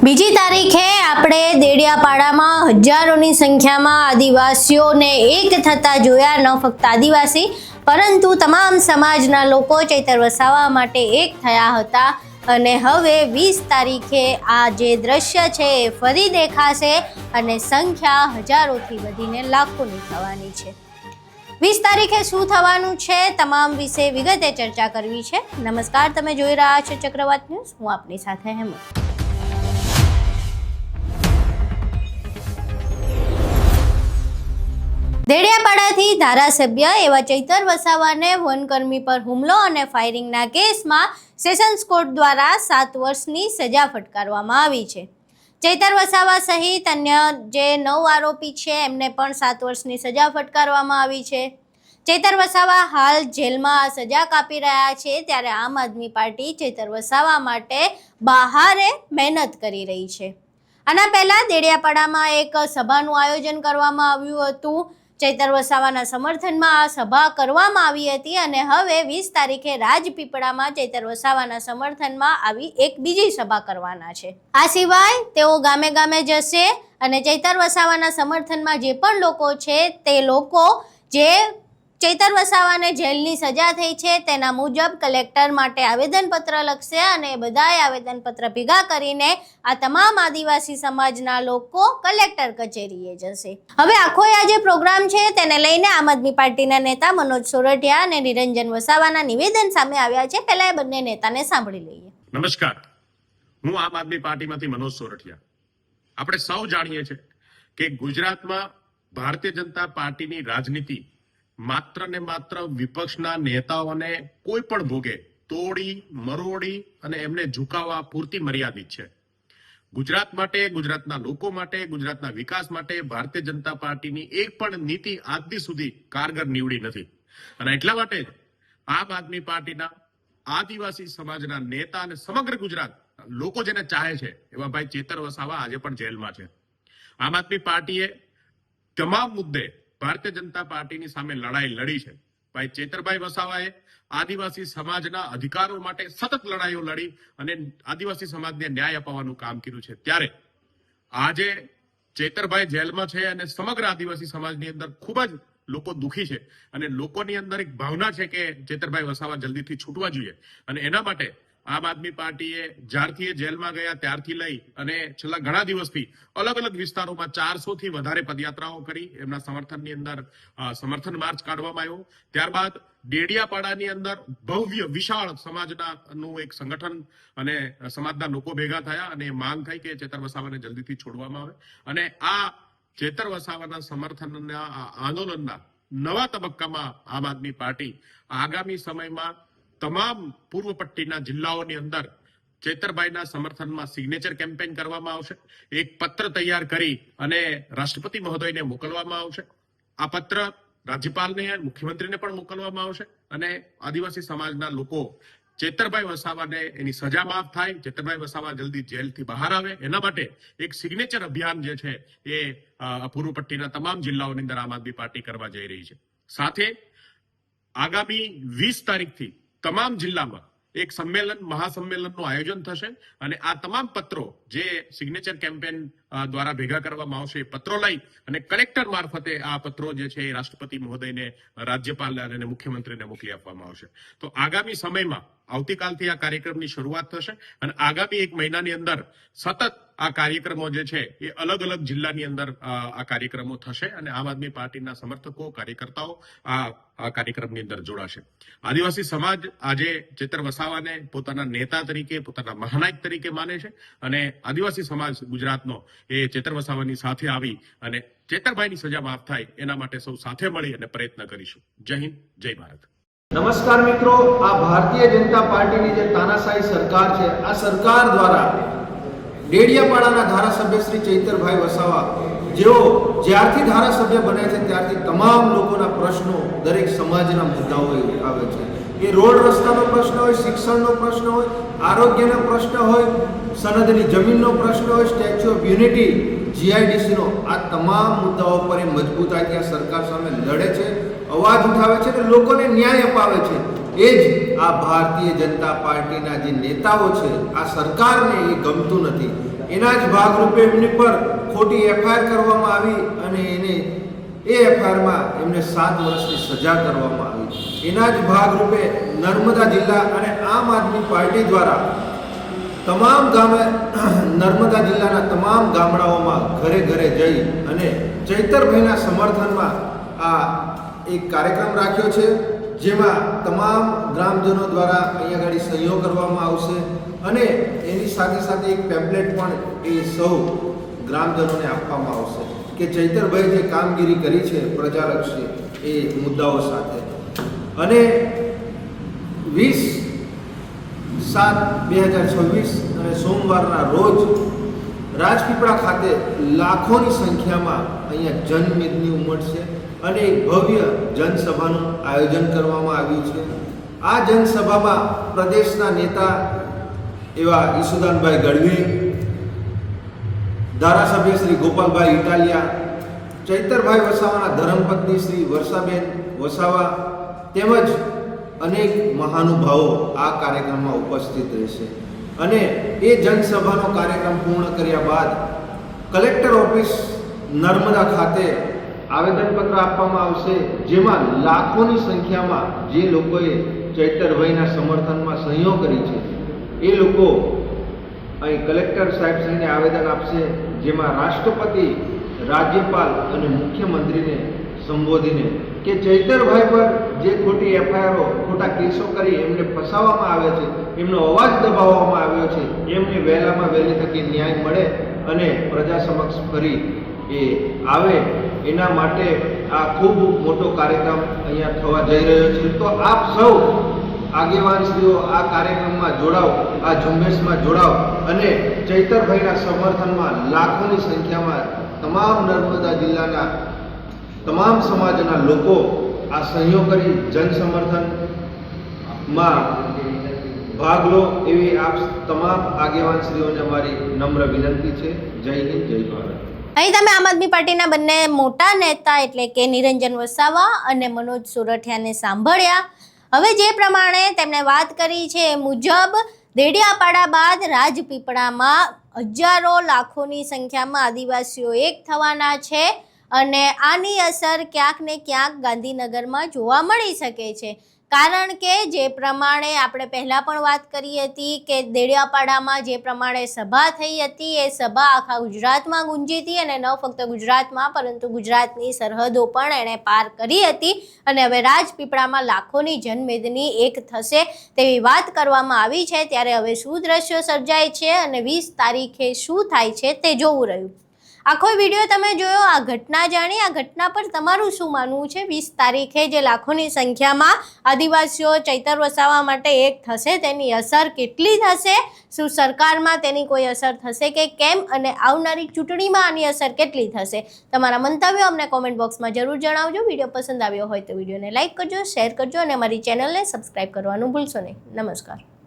બીજી તારીખે આપણે દેડિયાપાડામાં હજારોની સંખ્યામાં આદિવાસીઓને એક થતા જોયા. ન ફક્ત આદિવાસી પરંતુ તમામ સમાજના લોકો ચૈતર વસાવા માટે એક થયા હતા અને હવે 20 તારીખે આ જે દ્રશ્ય છે એ ફરી દેખાશે અને સંખ્યા હજારોથી વધીને લાખોની થવાની છે. 20 તારીખે શું થવાનું છે તમામ વિશે વિગતે ચર્ચા કરવી છે. નમસ્કાર, તમે જોઈ રહ્યા છો ચક્રવાત ન્યૂઝ. હું આપની સાથે હેમંત. દેડિયાપાડાથી ધારાસભ્ય એવા ચૈતર વસાવાને વનકર્મી પર હુમલો અને ફાયરિંગના કેસમાં સેશન્સ કોર્ટ દ્વારા 7 વર્ષની સજા ફટકારવામાં આવી છે. ચૈતર વસાવા સહિત અન્ય જે 9 આરોપી છે એમને પણ 7 વર્ષની સજા ફટકારવામાં આવી છે. ચૈતર વસાવા હાલ જેલમાં આ સજા કાપી રહ્યા છે, ત્યારે આમ આદમી પાર્ટી ચૈતર વસાવા માટે બહારે મહેનત કરી રહી છે. આના પહેલા દેડિયાપાડામાં એક સભાનું આયોજન કરવામાં આવ્યું હતું. ચૈતર વસાવાના સમર્થનમાં આ સભા કરવામાં આવી હતી અને હવે 20 તારીખે રાજપીપળામાં ચૈતર વસાવાના સમર્થનમાં આવી એક બીજી સભા કરવાના છે. આ સિવાય તેઓ ગામે ગામે જશે અને ચૈતર વસાવાના સમર્થનમાં જે પણ લોકો છે તે લોકો જે ચૈતર વસાવાને જેલની સજા થઈ છે તેના મુજબ કલેક્ટર માટે આવેદનપત્ર લખશે અને બધાએ આવેદનપત્ર ભેગા કરીને આ તમામ આદિવાસી સમાજના લોકો કલેક્ટર કચેરીએ જશે. હવે આખો આ જે પ્રોગ્રામ છે તેને લઈને આમ આદમી પાર્ટીના નેતા મનોજ સોરઠિયા અને નિરંજન વસાવાના નિવેદન સામે આવ્યા છે. પહેલા એ બંને નેતાને સાંભળી લઈએ. નમસ્કાર, હું આમ આદમી પાર્ટીમાંથી મનોજ સોરઠિયા. આપણે સૌ જાણીએ છીએ કે ગુજરાતમાં ભારતીય જનતા પાર્ટીની રાજનીતિ માત્ર ને માત્ર વિપક્ષના નેતાઓને કોઈ પણ ભોગે તોડી મરોડી અને એમને ઝુકાવવા પૂરતી મર્યાદિત છે. ગુજરાત માટે, ગુજરાતના લોકો માટે, ગુજરાતના વિકાસ માટે ભારતીય જનતા પાર્ટીની એક પણ નીતિ આજ સુધી કારગર નીવડી નથી. અને એટલા માટે આમ આદમી પાર્ટીના આદિવાસી સમાજના નેતા અને સમગ્ર ગુજરાત લોકો જેને ચાહે છે એવા ભાઈ ચૈતર વસાવા આજે પણ જેલમાં છે. આમ આદમી પાર્ટીએ તમામ મુદ્દે ભારતીય જનતા પાર્ટીની સામે લડાઈ લડી છે. ભાઈ ચૈતરભાઈ વસાવાએ આદિવાસી સમાજના અધિકારો માટે સતત લડાઈઓ લડી અને આદિવાસી સમાજને ન્યાય અપાવવાનું કામ કર્યું છે. ત્યારે આજે ચૈતરભાઈ જેલમાં છે અને સમગ્ર આદિવાસી સમાજની અંદર ખૂબ જ લોકો દુખી છે અને લોકોની અંદર એક ભાવના છે કે ચૈતરભાઈ વસાવા જલ્દીથી છૂટવા જોઈએ. અને એના માટે આમ આદમી પાર્ટીએ જ્યારથી એ જેલમાં ગયા ત્યારથી લઈ અને છેલ્લા ઘણા દિવસથી અલગ અલગ વિસ્તારોમાં 400 થી વધારે પદયાત્રાઓ કરી. એમના સમર્થનની અંદર સમર્થન માર્ચ કાઢવામાં આવ્યો. ત્યારબાદ દેડિયાપાડાની અંદર ભવ્ય વિશાળ સમાજનું એક સંગઠન અને સમાજના લોકો ભેગા થયા અને માંગ થઈ કે ચૈતર વસાવાને જલ્દીથી છોડવામાં આવે. અને આ ચૈતર વસાવાના સમર્થનના આંદોલનના નવા તબક્કામાં આમ આદમી પાર્ટી આગામી સમયમાં તમામ પૂર્વ પટ્ટીના જિલ્લાઓની અંદર ચૈતરભાઈના સમર્થનમાં સિગ્નેચર કેમ્પેન કરવામાં આવશે. એક પત્ર તૈયાર કરી અને રાષ્ટ્રપતિ મહોદયને મોકલવામાં આવશે. આ પત્ર રાજ્યપાલને, મુખ્યમંત્રીને પણ મોકલવામાં આવશે અને આદિવાસી સમાજના લોકો ચૈતરભાઈ વસાવાને એની સજા માફ થાય, ચૈતરભાઈ વસાવા જલ્દી જેલથી બહાર આવે, એના માટે એક સિગ્નેચર અભિયાન જે છે એ પૂર્વ પટ્ટીના તમામ જિલ્લાઓની અંદર આમ આદમી પાર્ટી કરવા જઈ રહી છે. સાથે આગામી 20 તારીખથી તમામ જિલ્લામાં એક સંમેલન, મહાસંમેલનનું આયોજન થશે અને આ તમામ પત્રો જે સિગ્નેચર કેમ્પેન દ્વારા ભેગા કરવામાં આવશે એ પત્રો લઈ અને કલેક્ટર મારફતે આ પત્રો જે છે એ રાષ્ટ્રપતિ મહોદયને, રાજ્યપાલને અને મુખ્યમંત્રીને મોકલી આપવામાં આવશે. તો આગામી સમયમાં આવતીકાલથી આ કાર્યક્રમની શરૂઆત થશે અને આગામી 1 મહિનાની અંદર સતત આ કાર્યક્રમો જે છે એ અલગ અલગ જિલ્લાની અંદર આ કાર્યક્રમો થશે અને આમ આદમી પાર્ટીના સમર્થકો, કાર્યકર્તાઓ આ કાર્યક્રમની અંદર જોડાશે. આદિવાસી સમાજ આજે ચૈતર વસાવાને પોતાના નેતા તરીકે, પોતાના મહાનાયક તરીકે માને છે અને આદિવાસી સમાજ ગુજરાતનો એ ચૈતર વસાવાની સાથે આવી અને ચૈતરભાઈની સજા માફ થાય એના માટે સૌ સાથે મળી અને પ્રયત્ન કરીશું. જય હિન્દ, જય ભારત. નમસ્કાર મિત્રો, આ ભારતીય જનતા પાર્ટીની જે તાનાશાહી સરકાર છે, આ સરકાર દ્વારા દેડિયાપાડાના ધારાસભ્ય શ્રી ચૈતરભાઈ વસાવા જેઓ જ્યારથી ધારાસભ્ય બન્યા છે ત્યારથી તમામ લોકોના પ્રશ્નો, દરેક સમાજના મુદ્દાઓ આવે છે. એ રોડ રસ્તાનો પ્રશ્ન હોય, શિક્ષણનો પ્રશ્ન હોય, આરોગ્યનો પ્રશ્ન હોય, સનદની જમીનનો પ્રશ્ન હોય, સ્ટેચ્યુ ઓફ યુનિટી, જીઆઈડીસીનો, આ તમામ મુદ્દાઓ પર એ મજબૂતાઈથી આ સરકાર સામે લડે છે, અવાજ ઉઠાવે છે અને લોકોને ન્યાય અપાવે છે. એ જ આ ભારતીય જનતા પાર્ટીના જે નેતાઓ છે, આ સરકારને એ ગમતું નથી. એના જ ભાગરૂપે એમની પર ખોટી એફઆઈઆર કરવામાં આવી અને એ એફઆઈઆરમાં એમને 7 વર્ષની સજા કરવામાં આવી. એના જ ભાગરૂપે નર્મદા જિલ્લા અને આમ આદમી પાર્ટી દ્વારા તમામ ગામે નર્મદા જિલ્લાના તમામ ગામડાઓમાં ઘરે ઘરે જઈ અને ચૈતરભાઈના સમર્થનમાં આ એક કાર્યક્રમ રાખ્યો છે, જેમાં તમામ ગ્રામજનો દ્વારા અહીંયા આગળ સહીઓ કરવામાં આવશે અને એની સાથે સાથે એક પેમ્પલેટ પણ એ સૌ ગ્રામજનોને આપવામાં આવશે કે ચૈતરભાઈ જે કામગીરી કરી છે પ્રજાલક્ષી એ મુદ્દાઓ સાથે. અને 20/7/2026 અને સોમવારના રોજ રાજપીપળા ખાતે લાખોની સંખ્યામાં અહીંયા જનમેદની ઉમટશે અને એક ભવ્ય જનસભાનું આયોજન કરવામાં આવ્યું છે. આ જનસભામાં પ્રદેશના નેતા એવા ઈસુદાનભાઈ ગઢવી, ધારાસભ્ય શ્રી ગોપાલભાઈ ઇટાલિયા, ચૈતરભાઈ વસાવાના ધર્મપત્ની શ્રી વર્ષાબેન વસાવા તેમજ અનેક મહાનુભાવો આ કાર્યક્રમમાં ઉપસ્થિત રહેશે. અને એ જનસભાનો કાર્યક્રમ પૂર્ણ કર્યા બાદ કલેક્ટર ઓફિસ નર્મદા ખાતે આવેદનપત્ર આપવામાં આવશે, જેમાં લાખોની સંખ્યામાં જે લોકોએ ચૈતરભાઈના સમર્થનમાં સહીઓ કરી છે એ લોકો અહીં કલેક્ટર સાહેબશ્રીને આવેદન આપશે, જેમાં રાષ્ટ્રપતિ, રાજ્યપાલ અને મુખ્યમંત્રીને સંબોધીને કે ચૈતરભાઈ પર જે ખોટી એફઆઈઆરો, ખોટા કેસો કરી એમને ફસાવવામાં આવે છે, એમનો અવાજ દબાવવામાં આવ્યો છે, એમને વહેલામાં વહેલી તકે ન્યાય મળે અને પ્રજા સમક્ષ ફરી એ આવે, એના માટે આ ખૂબ મોટો કાર્યક્રમ અહીંયા થવા જઈ રહ્યો છે. તો આપ સૌ આગેવાનશ્રીઓ આ કાર્યક્રમમાં જોડાઓ, આ ઝુંબેશમાં જોડાઓ અને ચૈતરભાઈના સમર્થનમાં લાખોની સંખ્યામાં તમામ નર્મદા જિલ્લાના તમામ સમાજના લોકો આ સહયોગ કરી જન સમર્થનમાં ભાગ લો એવી આપ તમામ આગેવાનશ્રીઓને અમારી નમ્ર વિનંતી છે. જય હિન્દ, જય ભારત. અહીં તમે આમ આદમી પાર્ટીના બંને મોટા નેતા એટલે કે નિરંજન વસાવા અને મનોજ સોરઠિયાને સાંભળ્યા. હવે જે પ્રમાણે તેમણે વાત કરી છે એ મુજબ દેડિયાપાડા બાદ રાજપીપળામાં હજારો લાખોની સંખ્યામાં આદિવાસીઓ એક થવાના છે અને આની અસર ક્યાંક ને ક્યાંક ગાંધીનગરમાં જોવા મળી શકે છે. કારણ કે જે પ્રમાણે આપણે પહેલાં પણ વાત કરી હતી કે દેડિયાપાડામાં જે પ્રમાણે સભા થઈ હતી એ સભા આખા ગુજરાતમાં ગુંજી હતી અને ન ફક્ત ગુજરાતમાં પરંતુ ગુજરાતની સરહદો પણ એણે પાર કરી હતી અને હવે રાજપીપળામાં લાખોની જનમેદની એક થશે તેવી વાત કરવામાં આવી છે. ત્યારે હવે શું દ્રશ્યો સર્જાય છે અને 20 તારીખે શું થાય છે તે જોવું રહ્યું. આખો વિડીયો તમે જોયો, આ ઘટના જાણી, આ ઘટના પર તમારું શું માનવું છે? 20 તારીખે જે લાખોની સંખ્યામાં આદિવાસીઓ ચૈતર વસાવા માટે એક થશે તેની અસર કેટલી થશે? શું સરકારમાં તેની કોઈ અસર થશે કે કેમ? અને આવનારી ચૂંટણીમાં આની અસર કેટલી થશે? તમારા મંતવ્યો અમને કોમેન્ટ બોક્સમાં જરૂર જણાવજો. વિડીયો પસંદ આવ્યો હોય તો વિડીયોને લાઇક કરજો, શેર કરજો અને અમારી ચેનલને સબસ્ક્રાઈબ કરવાનું ભૂલશો નહીં. નમસ્કાર.